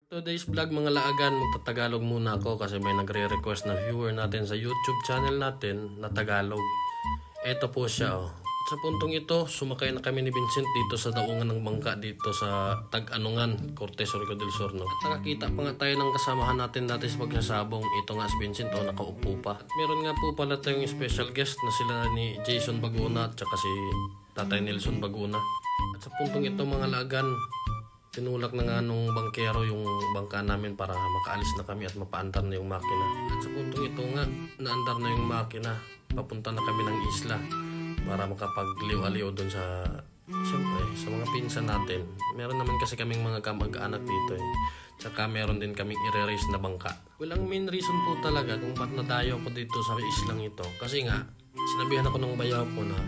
Today's vlog mga laagan, magtatagalog muna ako kasi may nagre-request na viewer natin sa YouTube channel natin na Tagalog. Ito po siya oh. Sa puntong ito, sumakay na kami ni Vincent dito sa daungan ng bangka dito sa Tag-Anungan, Cortes, Surigao del Sur. No? At nakakita pa nga tayo ng kasamahan natin dati sa pagsasabong. Ito nga si Vincent, oh, nakaupo pa. At meron nga po pala tayong special guest na sila ni Jason Baguna at saka si Tatay Nelson Baguna. At sa puntong ito mga laagan, tinulak na nga nung bangkero yung bangka namin para makaalis na kami at mapaandar na yung makina. At sa puntong ito nga, naandar na yung makina. Papunta na kami ng isla para makapagliw-aliw doon sa, siyempre, sa mga pinsan natin. Meron naman kasi kaming mga kamag-anak dito eh. Tsaka meron din kaming i-race na bangka. Walang main reason po talaga kung ba't nadayo ako dito sa islang ito. Kasi nga, sinabihan ako ng bayaw ko na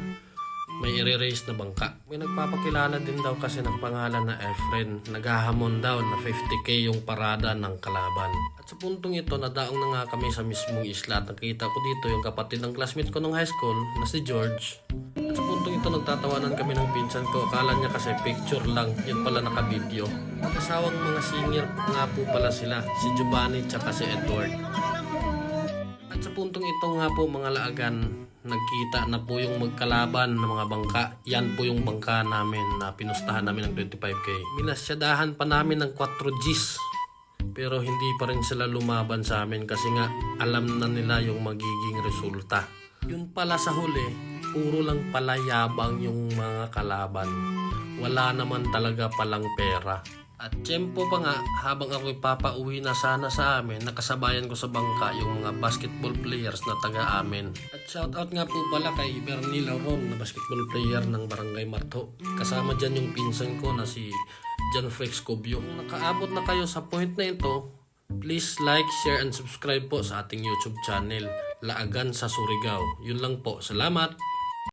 may i-race na bangka. May nagpapakilala din daw kasi ng pangalan na Efren. Naghahamon daw na 50k yung parada ng kalaban. At sa puntong ito, nadaong na nga kami sa mismong isla. At nakita ko dito yung kapatid ng classmate ko nung high school na si George. At sa puntong ito, nagtatawanan kami ng pinsan ko. Akala niya kasi picture lang. Yun pala naka-video. Mag-asawang mga singer nga po pala sila. Si Giovanni tsaka si Edward. At sa puntong ito nga po mga laagan, nagkita na po yung magkalaban ng mga bangka. Yan po yung bangka namin na pinustahan namin ng 25k. Minasyadahan pa namin ng 4Gs. Pero hindi pa rin sila lumaban sa amin kasi nga alam na nila yung magiging resulta. Yun pala sa huli, puro lang pala yabang yung mga kalaban. Wala naman talaga palang pera. At tiyempo pa nga, habang ako'y papauwi na sana sa amin, nakasabayan ko sa bangka yung mga basketball players na taga-amin. At shoutout nga po pala kay Bernie Lauron na basketball player ng Barangay Marto. Kasama dyan yung pinsan ko na si John Frex Cobio. Kung nakaabot na kayo sa point na ito, please like, share, and subscribe po sa ating YouTube channel, Laagan sa Surigao. Yun lang po. Salamat!